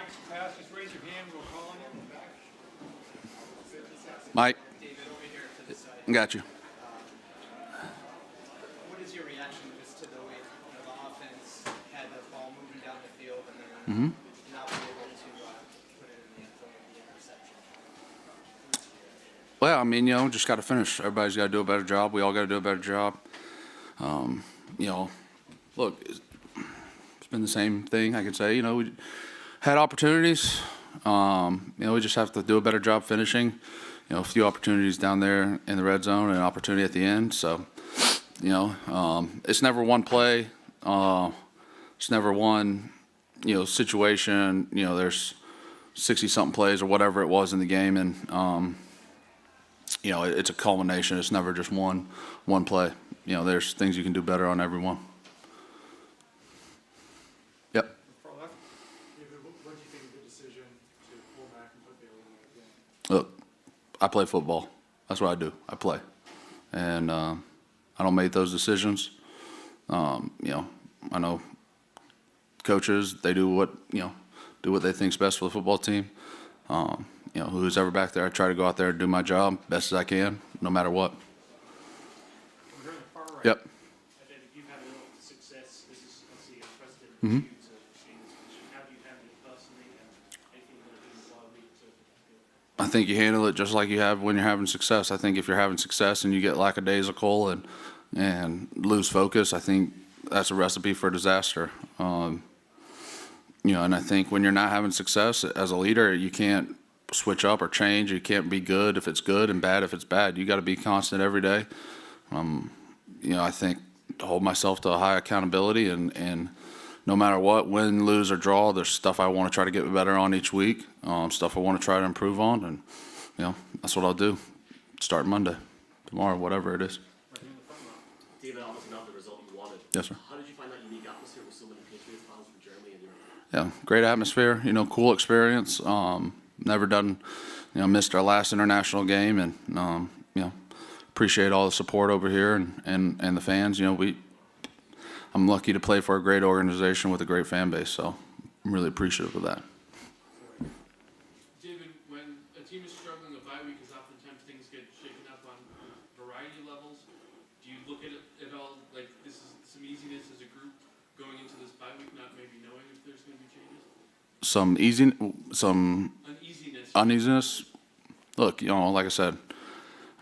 mic's passed, just raise your hand, we'll call on you. Mike, David, over here to the side. got you. What is your reaction just to the way the offense had the ball moving down the field and then not be able to put it in the end zone with the interception? Well, I mean, just got to finish. Everybody's got to do a better job. We all got to do a better job. Look, it's been the same thing, I could say. We had opportunities. We just have to do a better job finishing. A few opportunities down there in the red zone and an opportunity at the end. So, it's never one play. It's never one, situation. There's 60-something plays or whatever it was in the game. And, it's a culmination. It's never just one play. There's things you can do better on every one. Yep. Far left. David, what do you think of the decision to pull back and put Bailey in the game? Look, I play football. That's what I do. I play. And I don't make those decisions. I know coaches, they do what they think's best for the football team. Who's ever back there, I try to go out there and do my job best as I can, no matter what. We're on the far right. Yep. David, you've had a lot of success. This is obviously a precedent for you to be in this position. How do you handle it personally, and anything you're going to do in the wild week to I think you handle it just like you have when you're having success. I think if you're having success and you get lackadaisical and lose focus, I think that's a recipe for disaster. And I think when you're not having success as a leader, you can't switch up or change. You can't be good if it's good and bad if it's bad. You got to be constant every day. I think to hold myself to a high accountability and no matter what, win, lose, or draw, there's stuff I want to try to get better on each week, stuff I want to try to improve on, and that's what I'll do. Start Monday, tomorrow, whatever it is. David, obviously not the result you wanted. Yes, sir. How did you find that unique atmosphere with so many Patriots fans from Germany and Europe? Yeah, great atmosphere, cool experience. Never done, missed our last international game, and appreciate all the support over here and the fans. I'm lucky to play for a great organization with a great fan base, so I'm really appreciative of that. David, when a team is struggling, a bye week is oftentimes things get shaken up on a variety of levels. Do you look at it at all like this is some easiness as a group going into this bye week, not maybe knowing if there's going to be changes? Some uneasiness. Look, like I said,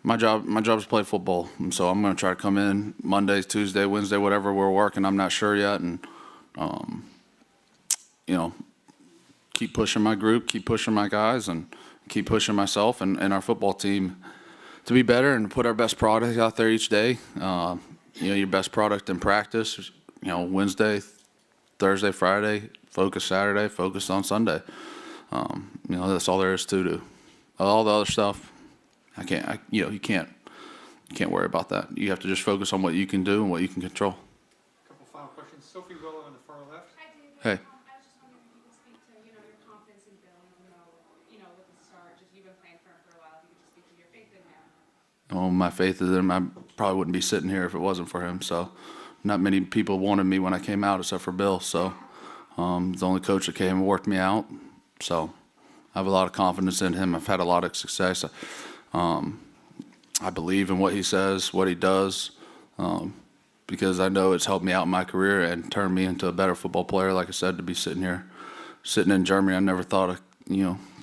my job is to play football, and so I'm going to try to come in Monday, Tuesday, Wednesday, whatever we're working. I'm not sure yet, and keep pushing my group, keep pushing my guys, and keep pushing myself and our football team to be better and put our best product out there each day. Your best product in practice. Wednesday, Thursday, Friday, focus Saturday, focus on Sunday. That's all there is to do. All the other stuff, you can't worry about that. You have to just focus on what you can do and what you can control. Couple final questions. Sophie Willow on the far left. Hi, David. Hey. I was just wondering if you could speak to, your confidence in Bill, with the start. Just you've been playing for him for a while. If you could just speak to your faith in him. My faith in him, I probably wouldn't be sitting here if it wasn't for him. So, not many people wanted me when I came out except for Bill. So, the only coach that came and worked me out. So, I have a lot of confidence in him. I've had a lot of success. I believe in what he says, what he does, because I know it's helped me out in my career and turned me into a better football player. Like I said, to be sitting in Germany, I never thought a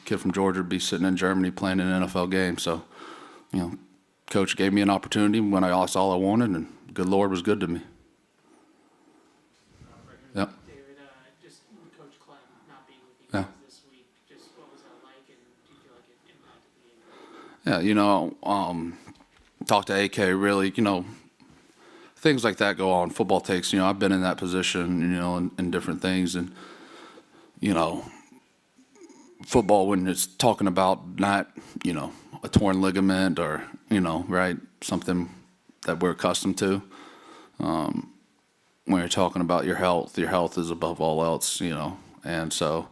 kid from Georgia would be sitting in Germany playing an NFL game. So, coach gave me an opportunity when I lost all I wanted, and good Lord was good to me. Yep. David, just with Coach Clem not being with you Yeah. guys this week, just what was that like, and do you feel like it impacted the game? Yeah, talk to AK, really, things like that go on. Football takes, I've been in that position, in different things. And, football, when it's talking about not, a torn ligament or, right, something that we're accustomed to. When you're talking about your health is above all else, And so,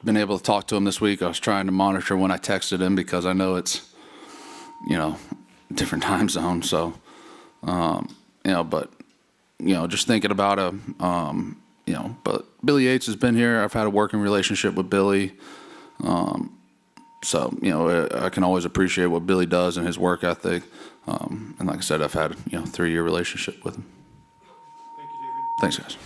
been able to talk to him this week. I was trying to monitor when I texted him because I know it's, different time zone. So, but, just thinking about him, but Billy Yates has been here. I've had a working relationship with Billy. So, I can always appreciate what Billy does and his work ethic. And like I said, I've had, 3-year relationship with him. Thank you, David. Thanks, guys.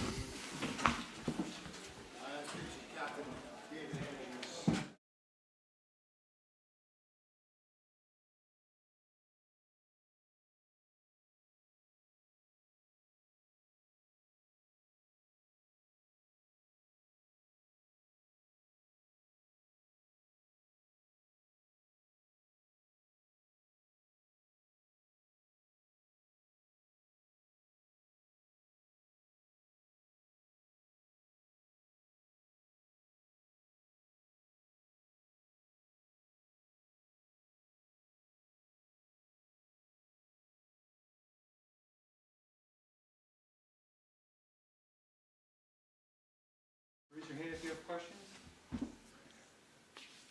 Raise your hand if you have questions.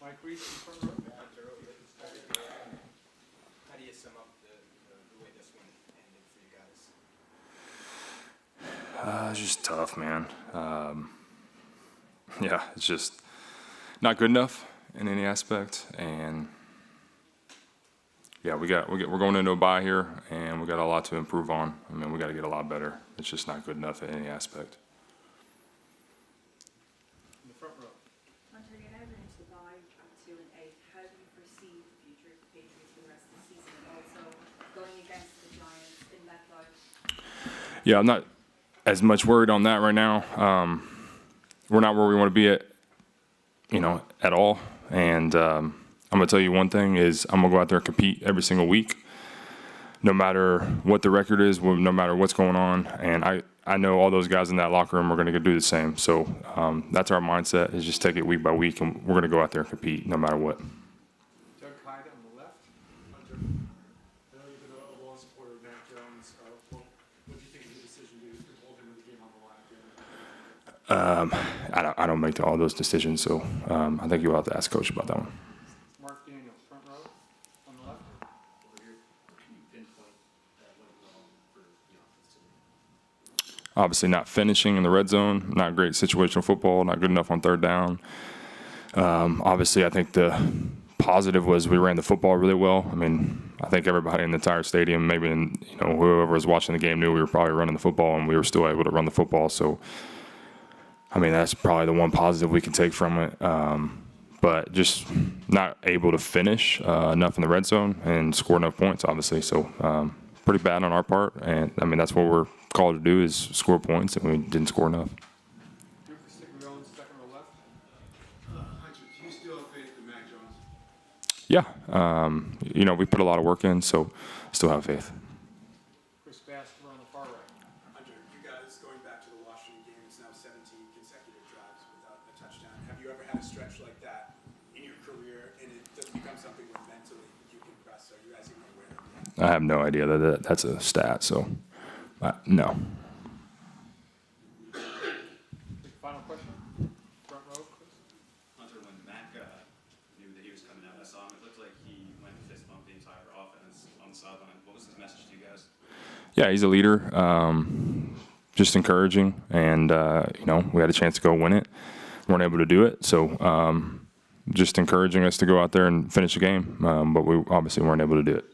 Mike Reese in front row. How do you sum up the way this one ended for you guys? It's just tough, man. Yeah, it's just not good enough in any aspect, and yeah, we're going into a bye here, and we got a lot to improve on. I mean, we got to get a lot better. It's just not good enough in any aspect. In the front row. Hunter, you're now going into the bye at 2-8. How do you foresee the future of the Patriots for the rest of the season, and also going against the Giants in MetLife? Yeah, I'm not as much worried on that right now. We're not where we want to be at, at all. And I'm going to tell you one thing is I'm going to go out there and compete every single week, no matter what the record is, no matter what's going on. And I know all those guys in that locker room are going to do the same. So that's our mindset, is just take it week by week, and we're going to go out there and compete no matter what. Doug Hyde on the left. Hunter, I know you've been a long supporter of Mac Jones. What do you think of the decision to hold him in the game on the line? I don't make all those decisions, so I think you'll have to ask Coach about that one. Mark Daniels, front row on the left. Over here, can you pinpoint what went wrong for the offense today? Obviously not finishing in the red zone, not great situational football, not good enough on third down. Obviously, I think the positive was we ran the football really well. I mean, I think everybody in the entire stadium, maybe whoever was watching the game knew we were probably running the football, and we were still able to run the football. So, I mean, that's probably the one positive we can take from it. But just not able to finish enough in the red zone and score enough points, obviously. So pretty bad on our part. And, I mean, that's what we're called to do, is score points, and we didn't score enough. Lucas Stigliones, second row left. Hunter, do you still have faith in Mac Jones? Yeah. We put a lot of work in, so still have faith. Chris Basker on the far right. Hunter, you guys, going back to the Washington game, it's now 17 consecutive drives without a touchdown. Have you ever had a stretch like that in your career, and it does become something where mentally you can press? Are you guys even aware of that? I have no idea that that's a stat, so no. Final question. Front row, Chris. Hunter, when Mac knew that he was coming out, I saw him. It looked like he went to fist bump the entire offense on the sideline. What was his message to you guys? Yeah, he's a leader. Just encouraging, and we had a chance to go win it. Weren't able to do it, so just encouraging us to go out there and finish the game. But we obviously weren't able to do it.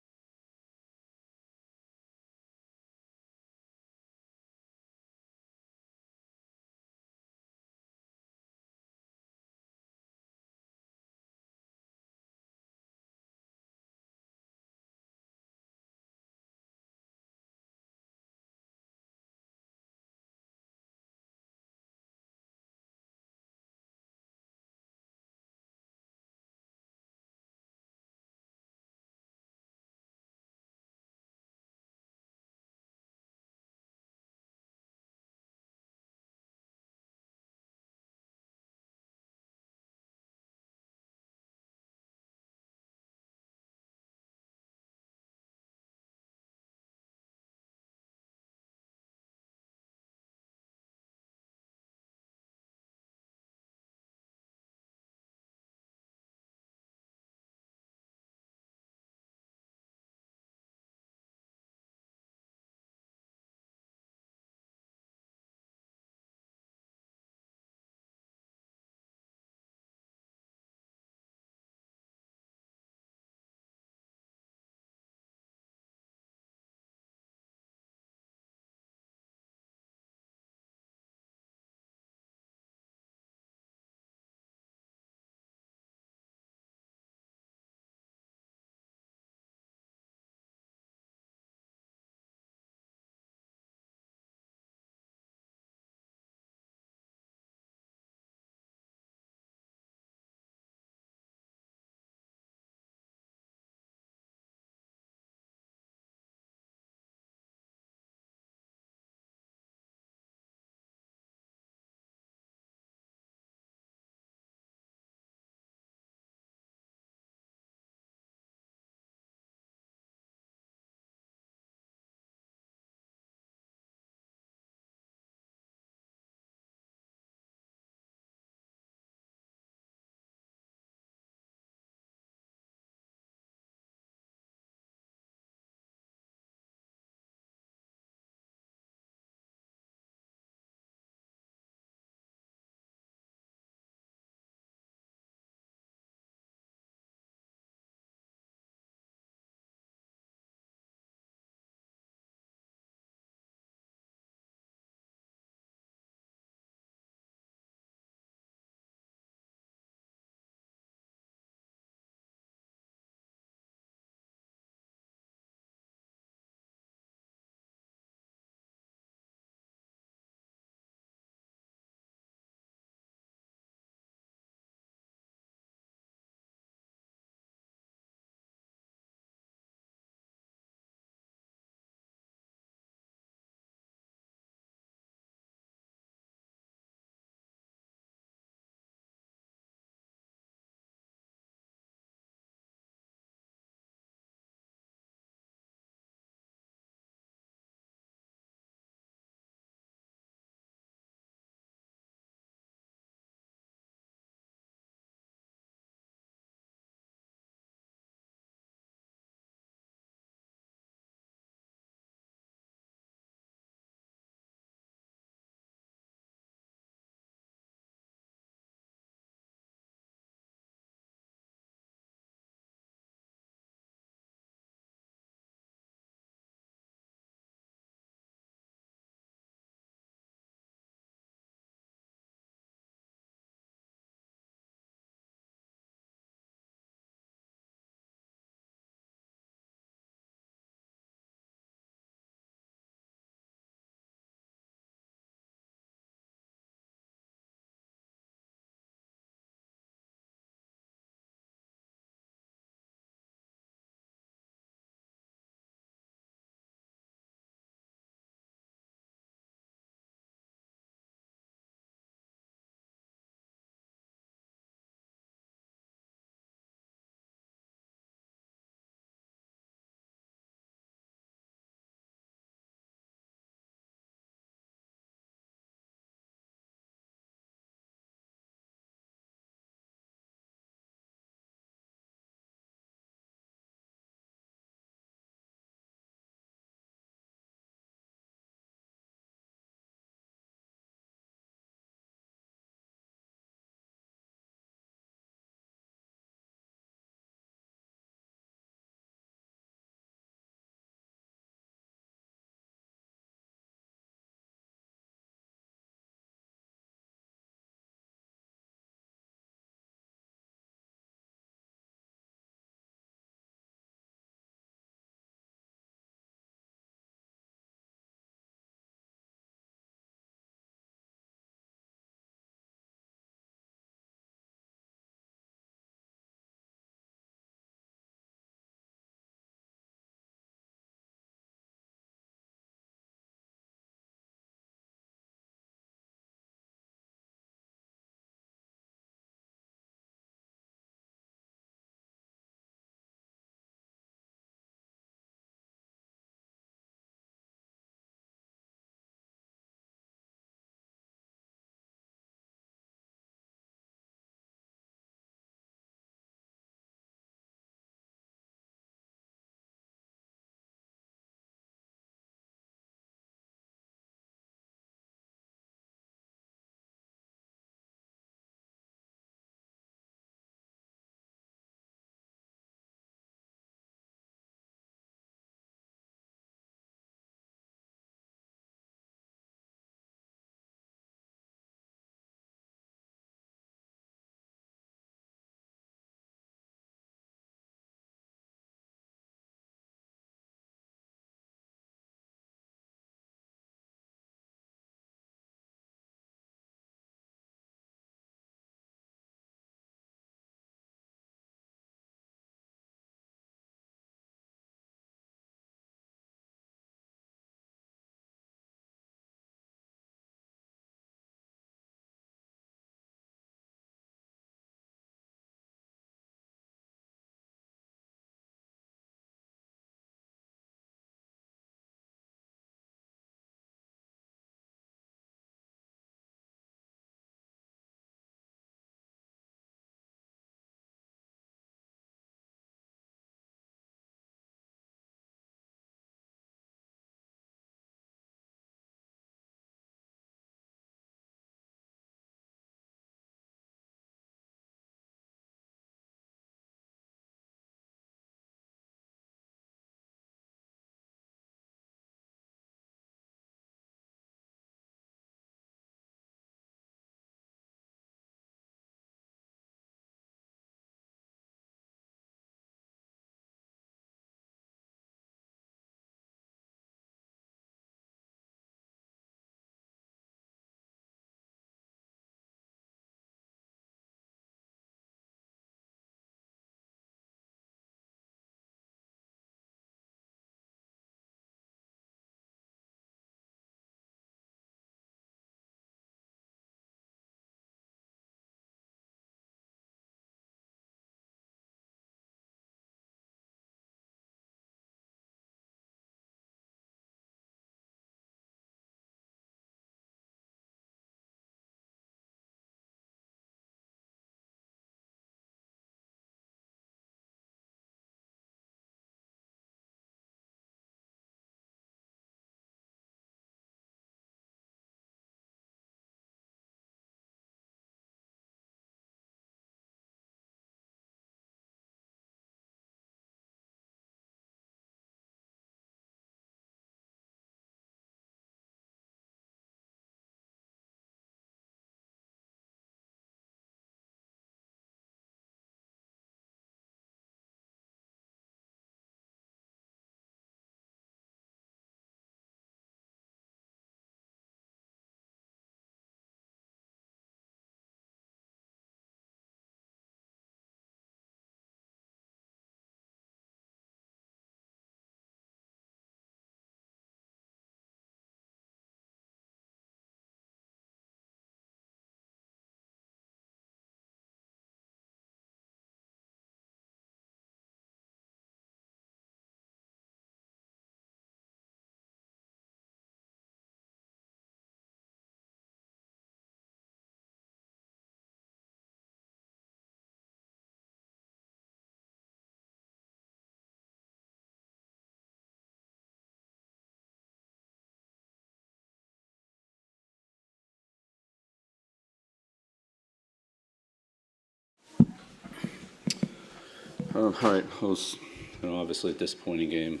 All right, well, it's, obviously a disappointing game.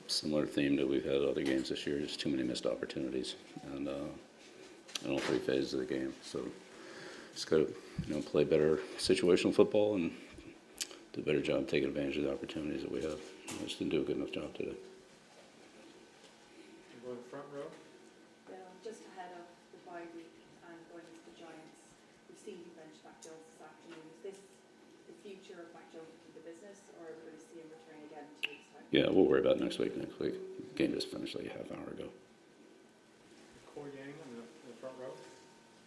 Similar theme that we've had other games this year, just too many missed opportunities, and in all three phases of the game. So just got to play better situational football and do a better job taking advantage of the opportunities that we have. I just didn't do a good enough job today. Go in the front row. Just ahead of the bye week and going into the Giants, we've seen you bench Mac Jones this afternoon. Is this the future of Mac Jones in the business, or are we going to see him return again in 2 weeks' time? Yeah, we'll worry about next week. The game just finished like a half hour ago. Core Yang in the front row.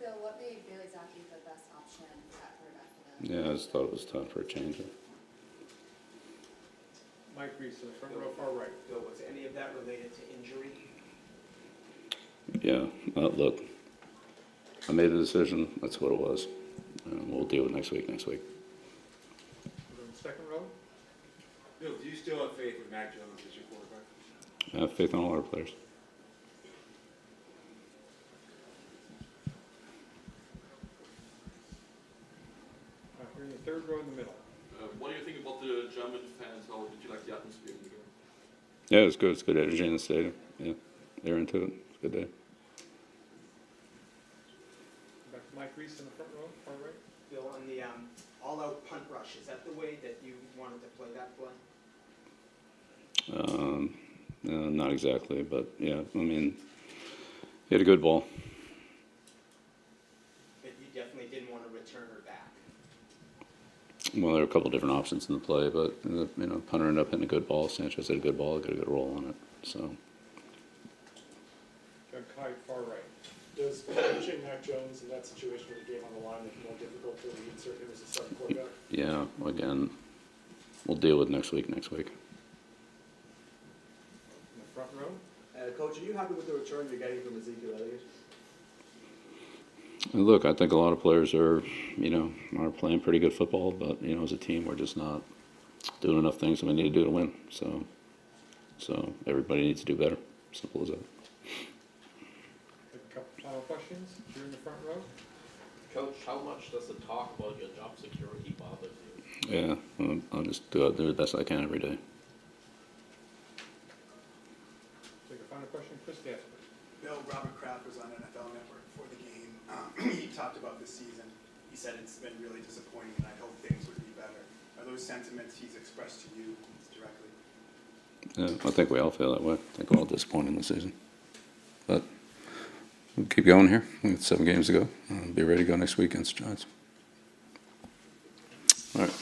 Bill, what made Bill exactly the best option at quarterback for the Yeah, I just thought it was time for a change. Mike Reese in the front row, far right. Bill, was any of that related to injury? Yeah, look, I made a decision. That's what it was. We'll deal with next week. Go in the second row. Bill, do you still have faith with Mac Jones as your quarterback? I have faith in all our players. Here in the third row in the middle. What do you think about the German fans? How did you like the atmosphere in the game? Yeah, it's good. It's good energy in the stadium. Yeah, they're into it. It's a good day. Back to Mike Reese in the front row, far right. Bill, on the all-out punt rush, is that the way that you wanted to play that play? Not exactly, but yeah, I mean, he had a good ball. But you definitely didn't want to return her back. Well, there were a couple different options in the play, but punter ended up hitting a good ball. Sanchez had a good ball, got a good roll on it. So. John Kite, far right. Does coaching Mac Jones in that situation with the game on the line make it more difficult to reinsert him as a starting quarterback? Yeah, again, we'll deal with next week. In the front row. Coach, are you happy with the return you're getting from Ezekiel Elliott? And look, I think a lot of players are playing pretty good football, but as a team, we're just not doing enough things that we need to do to win. So everybody needs to do better. Simple as that. Take a couple final questions. Here in the front row. Coach, how much does the talk about your job security bother you? Yeah, I'll just do the best I can every day. Take a final question. Chris Gasper. Bill, Robert Kraft was on NFL Network before the game. He talked about this season. He said it's been really disappointing, and I hope things would be better. Are those sentiments he's expressed to you directly? Yeah, I think we all feel that way. I think we're all disappointed in the season. But we'll keep going here. We got 7 games to go. Be ready to go next week against the Giants. All right.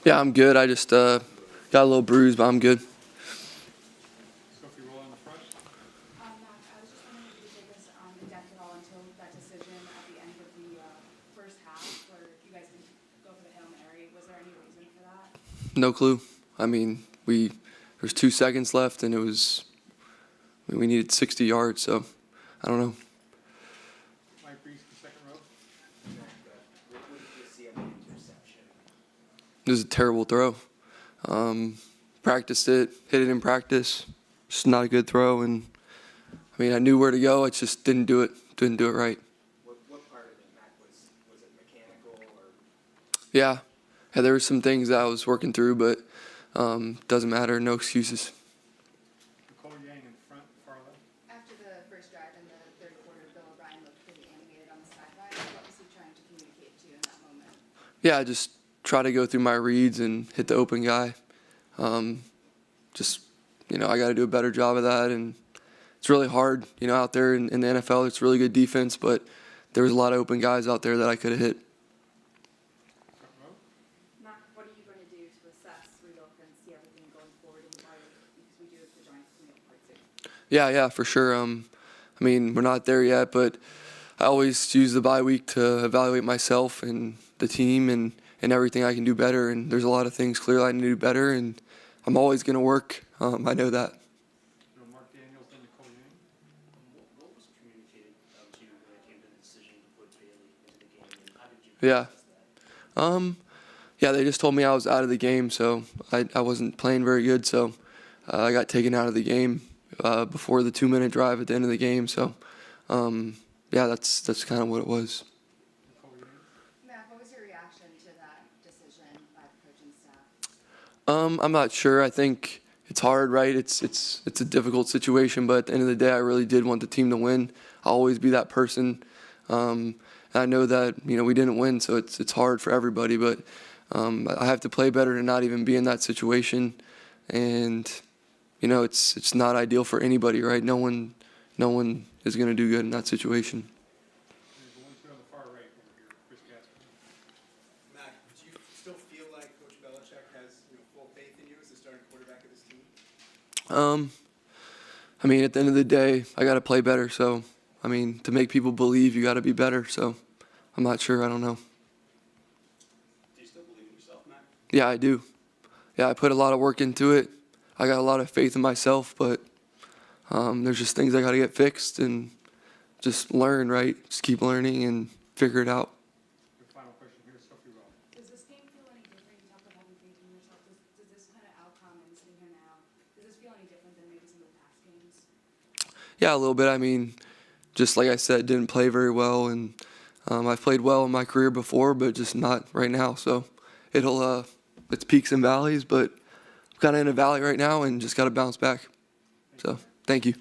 Yeah, I'm good. I just got a little bruise, but I'm good. Sophie, roll in the front. Mac, I was just wondering if you could take us in depth at all until that decision at the end of the first half where you guys didn't go for the Hail Mary. Was there any reason for that? No clue. I mean, there's 2 seconds left, and we needed 60 yards, so I don't know. Mike Reese, the second row. What did you see on the interception? It was a terrible throw. Practiced it, hit it in practice. Just not a good throw, and I mean, I knew where to go. I just didn't do it. Didn't do it right. What part of it, Mac, was it mechanical or? Yeah, there were some things that I was working through, but doesn't matter. No excuses. Nicole Yang in front, far left. After the first drive in the third quarter, Bill O'Brien looked pretty animated on the sideline. What was he trying to communicate to you in that moment? Yeah, I just try to go through my reads and hit the open guy. Just, I got to do a better job of that. And it's really hard, out there in the NFL. It's really good defense, but there was a lot of open guys out there that I could have hit. Front row. Mac, what are you going to do to assess relook and see everything going forward in the bye week? Because we do have the Giants coming up quite soon. Yeah, for sure. I mean, we're not there yet, but I always use the bye week to evaluate myself and the team and everything I can do better. And there's a lot of things clearly I need to do better, and I'm always going to work. I know that. Mark Daniels, then Nicole Yang. What was communicated to you when it came to the decision to put Bailey into the game, and how did you Yeah. process that? Yeah, they just told me I was out of the game, so I wasn't playing very good. So I got taken out of the game before the 2-minute drive at the end of the game. So yeah, that's kind of what it was. Nicole Yang. Mac, what was your reaction to that decision by the coaching staff? I'm not sure. I think it's hard, right? It's a difficult situation, but at the end of the day, I really did want the team to win. I'll always be that person. And I know that we didn't win, so it's hard for everybody. But I have to play better to not even be in that situation. And it's not ideal for anybody, right? No one is going to do good in that situation. There's the one two on the far right over here, Chris Gasper. Mac, do you still feel like Coach Belichick has full faith in you as the starting quarterback of this team? I mean, at the end of the day, I got to play better. So, I mean, to make people believe, you got to be better. So, I'm not sure. I don't know. Do you still believe in yourself, Mac? Yeah, I do. Yeah, I put a lot of work into it. I got a lot of faith in myself, but there's just things I got to get fixed and just learn, right? Just keep learning and figure it out. Your final question here, Sophie Rowe. Does this game feel any different? You talk about having faith in yourself. Does this kind of outcome and sitting here now, does this feel any different than maybe some of the past games? Yeah, a little bit. I mean, just like I said, didn't play very well, and I've played well in my career before, but just not right now. So it's peaks and valleys, but I'm kind of in a valley right now and just got to bounce back. So, thank you.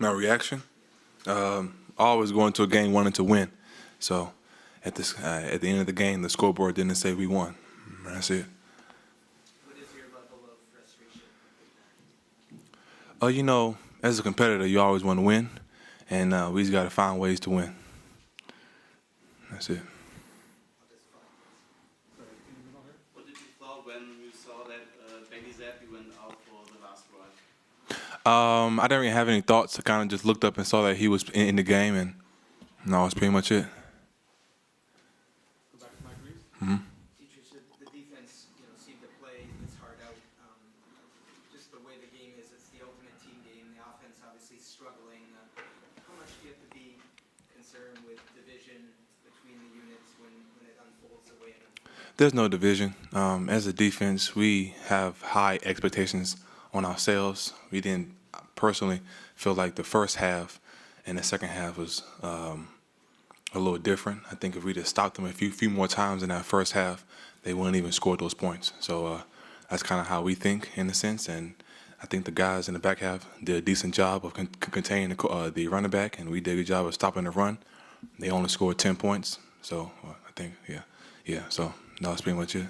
My reaction? Always going to a game wanting to win. So at the end of the game, the scoreboard didn't say we won. That's it. What is your level of frustration with that? Oh, you know, as a competitor, you always want to win, and we just got to find ways to win. That's it. What did you thought when you saw that Benny Zappi went out for the last ride? I didn't really have any thoughts. I kind of just looked up and saw that he was in the game, and no, that's pretty much it. Go back to Mike Reeves. Mm-hmm. Patriots, the defense, seemed to play its heart out. Just the way the game is, it's the ultimate team game. The offense obviously struggling. How much do you have to be concerned with division between the units when it unfolds the way it unfolds? There's no division. As a defense, we have high expectations on ourselves. We didn't personally feel like the first half and the second half was a little different. I think if we just stopped them a few more times in that first half, they wouldn't even score those points. So that's kind of how we think in a sense. And I think the guys in the back half did a decent job of containing the running back, and we did a good job of stopping the run. They only scored 10 points. So I think, yeah. So that's pretty much it.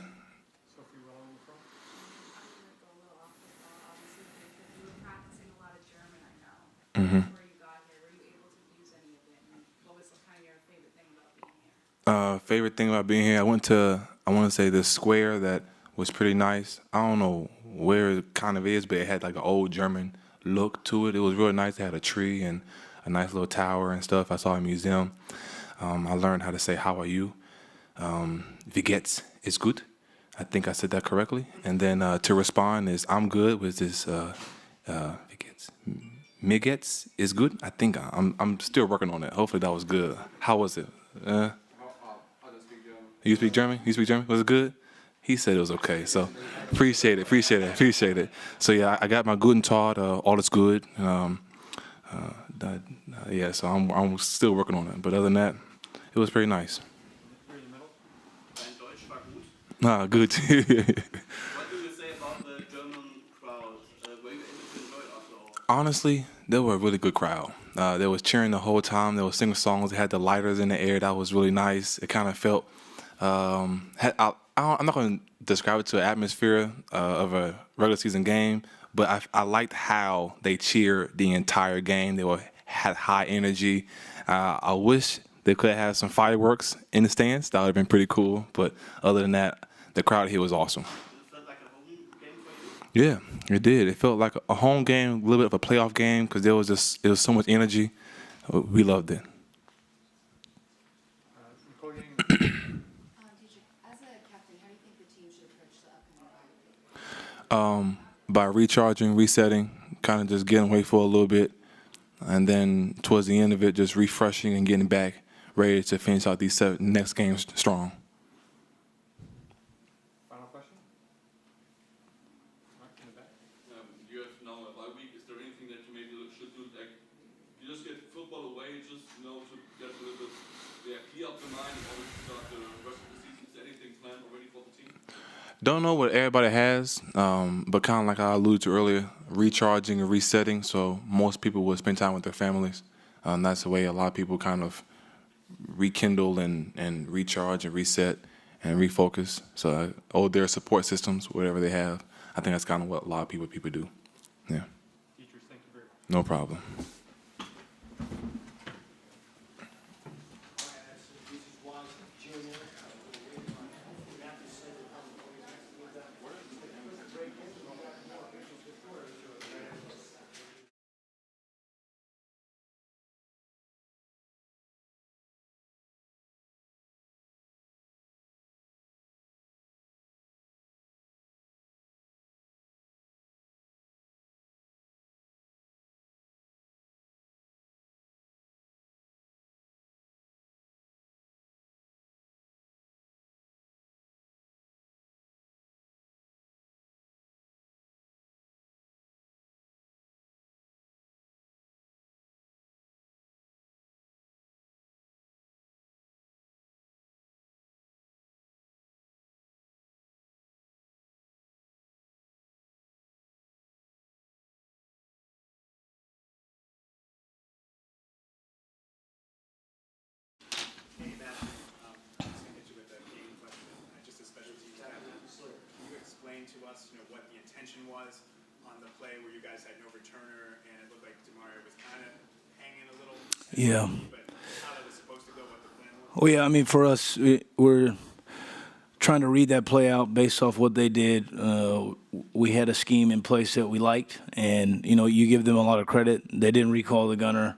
Sophie Rowan in the front. I'm gonna go a little off the ball, obviously, because you were practicing a lot of German, I know. Mm-hmm. Before you got here, were you able to use any of it? And what was kind of your favorite thing about being here? Favorite thing about being here, I want to say this square that was pretty nice. I don't know where it kind of is, but it had like an old German look to it. It was really nice. It had a tree and a nice little tower and stuff. I saw a museum. I learned how to say "How are you?" Wie geht's is good. I think I said that correctly. And then to respond is "I'm good" with this wie geht's. Mir geht's is good. I think I'm still working on it. Hopefully that was good. How was it? I'll just speak German. You speak German? You speak German? Was it good? He said it was okay. So appreciate it. So yeah, I got my Guten Tag. All is good. Yeah, so I'm still working on it. But other than that, it was pretty nice. You're in the middle. Dein Deutsch war gut. Good. What do you say about the German crowd? Were you able to enjoy it after all? Honestly, they were a really good crowd. They was cheering the whole time. They was singing songs. They had the lighters in the air. That was really nice. It kind of felt. I'm not going to describe it to an atmosphere of a regular season game, but I liked how they cheered the entire game. They had high energy. I wish they could have had some fireworks in the stands. That would have been pretty cool. But other than that, the crowd here was awesome. It felt like a home game for you? Yeah, it did. It felt like a home game, a little bit of a playoff game because it was so much energy. We loved it. Nicole Yang. Dietrich, as a captain, how do you think the team should approach the upcoming bye week? By recharging, resetting, kind of just getting away for a little bit, and then towards the end of it, just refreshing and getting back ready to finish out these next games strong. Final question. Mike in the back. You have now a bye week. Is there anything that you maybe should do? Like, you just get football away, just to get a little bit clear up the mind and always start the rest of the season. Is there anything planned already for the team? Don't know what everybody has, but kind of like I alluded to earlier, recharging and resetting. So most people will spend time with their families. That's the way a lot of people kind of rekindle and recharge and reset and refocus. So their support systems, whatever they have. I think that's kind of what a lot of people do. Yeah. Teachers, thank you very much. No problem. us, what the intention was on the play where you guys had no returner and it looked like DeMario was kind of hanging a little. Yeah. But how that was supposed to go, what the plan was? Well, yeah, I mean, for us, we're trying to read that play out based off what they did. We had a scheme in place that we liked, and you give them a lot of credit. They didn't recall the gunner.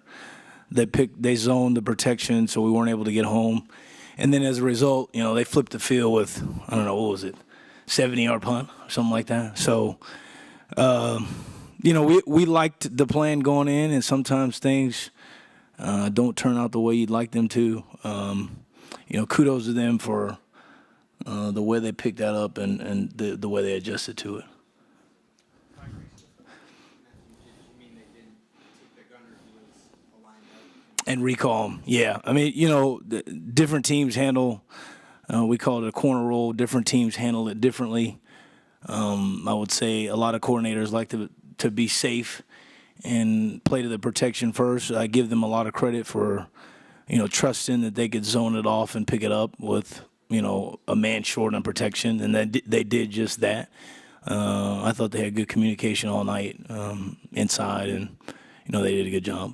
They zoned the protection, so we weren't able to get home. And then as a result, they flipped the field with, I don't know, what was it, 70-yard punt or something like that. So, we liked the plan going in, and sometimes things don't turn out the way you'd like them to. Kudos to them for the way they picked that up and the way they adjusted to it. And recall him, yeah. I mean, different teams handle, we call it a corner roll. Different teams handle it differently. I would say a lot of coordinators like to be safe and play to the protection first. I give them a lot of credit for, trusting that they could zone it off and pick it up with, a man short on protection, and they did just that. I thought they had good communication all night inside, and, they did a good job.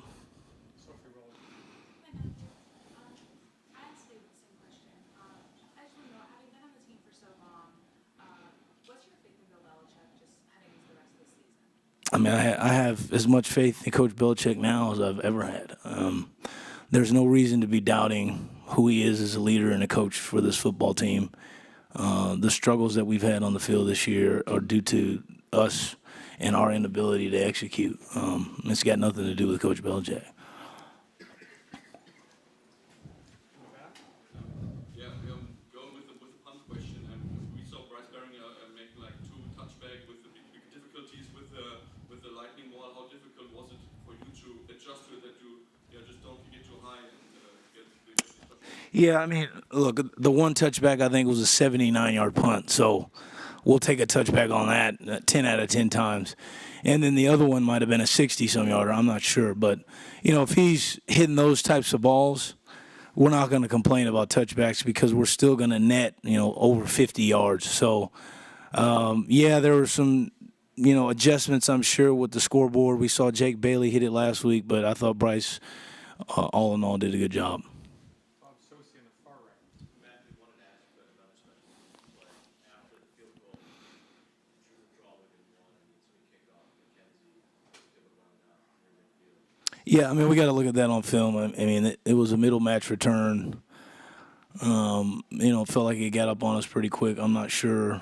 I mean, I have as much faith in Coach Belichick now as I've ever had. There's no reason to be doubting who he is as a leader and a coach for this football team. The struggles that we've had on the field this year are due to us and our inability to execute. It's got nothing to do with Coach Belichick. Going with the punt question, and we saw Bryce Beringer make like 2 touchbacks with the big difficulties with the lightning ball. How difficult was it for you to adjust to it, that you just don't get too high and get the touchback? Yeah, I mean, look, the one touchback I think was a 79-yard punt, so we'll take a touchback on that 10 out of 10 times. And then the other one might have been a 60-some-yarder. I'm not sure. But, if he's hitting those types of balls, we're not going to complain about touchbacks because we're still going to net, over 50 yards. So, there were some, adjustments, I'm sure, with the scoreboard. We saw Jake Bailey hit it last week, but I thought Bryce, all in all, did a good job. Yeah, I mean, we got to look at that on film. I mean, it was a middle match return. Felt like it got up on us pretty quick. I'm not sure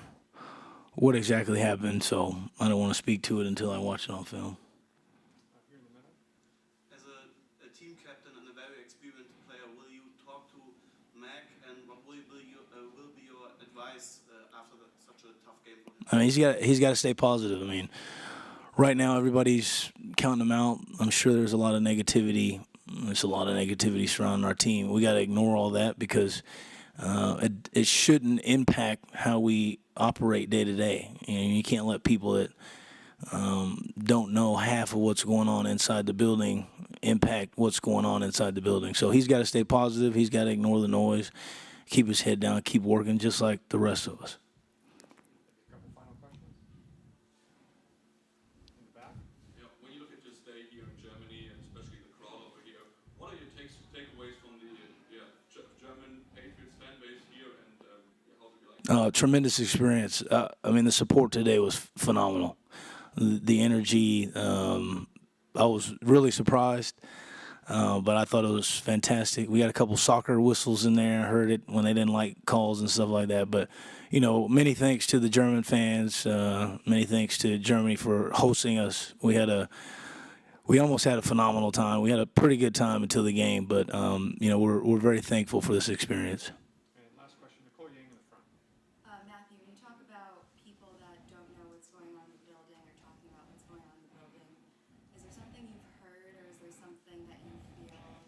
what exactly happened, so I don't want to speak to it until I watch it on film. As a team captain and a very experienced player, will you talk to Mac, and what will be your advice after such a tough game for him? I mean, he's got to stay positive. I mean, right now everybody's counting him out. I'm sure there's a lot of negativity. There's a lot of negativity surrounding our team. We got to ignore all that because it shouldn't impact how we operate day to day. You can't let people that don't know half of what's going on inside the building impact what's going on inside the building. So he's got to stay positive. He's got to ignore the noise, keep his head down, keep working just like the rest of us. When you look at this day here in Germany, and especially the crowd over here, what are your takeaways from the German Patriots fan base here, and how did you like it? Tremendous experience. I mean, the support today was phenomenal. The energy, I was really surprised, but I thought it was fantastic. We got a couple soccer whistles in there. I heard it when they didn't like calls and stuff like that. But, many thanks to the German fans. Many thanks to Germany for hosting us. We almost had a phenomenal time. We had a pretty good time until the game, but, we're very thankful for this experience. Matthew, when you talk about people that don't know what's going on in the building or talking about what's going on in the building, is there something you've heard or is there something that you feel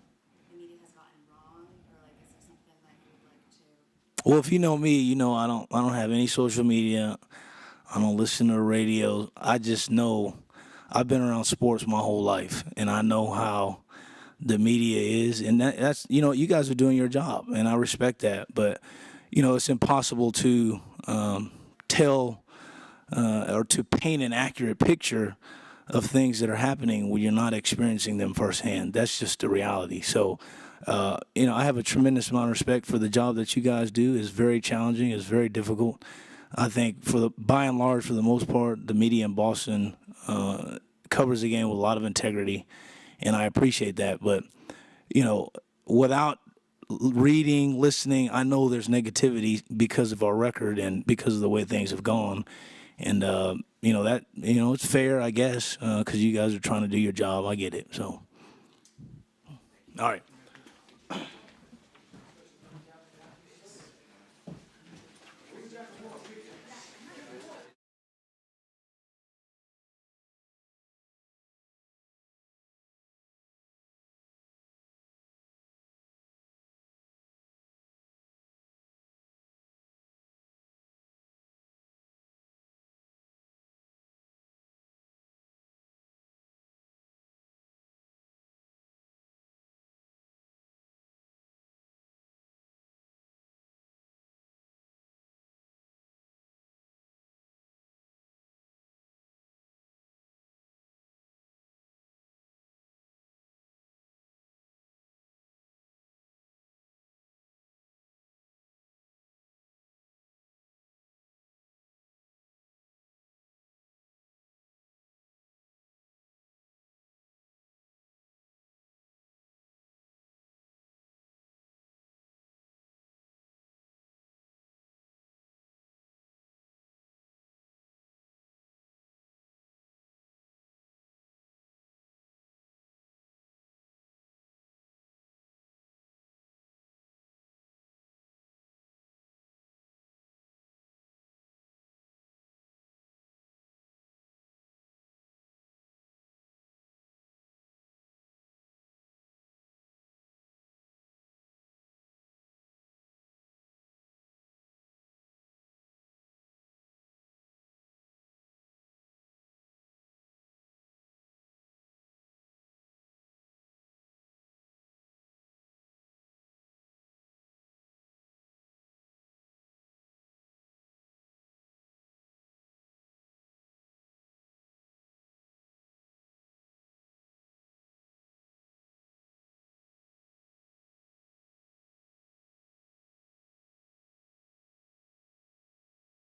the media has gotten wrong, or is there something that you would like to? Well, if you know me, I don't have any social media. I don't listen to the radio. I just know I've been around sports my whole life, and I know how the media is, and that's you guys are doing your job, and I respect that. But it's impossible to tell or to paint an accurate picture of things that are happening when you're not experiencing them firsthand. That's just the reality. So, I have a tremendous amount of respect for the job that you guys do. It's very challenging. It's very difficult. I think by and large, for the most part, the media in Boston covers the game with a lot of integrity, and I appreciate that. But, without reading, listening, I know there's negativity because of our record and because of the way things have gone. And, it's fair, I guess, because you guys are trying to do your job. I get it. So, all right.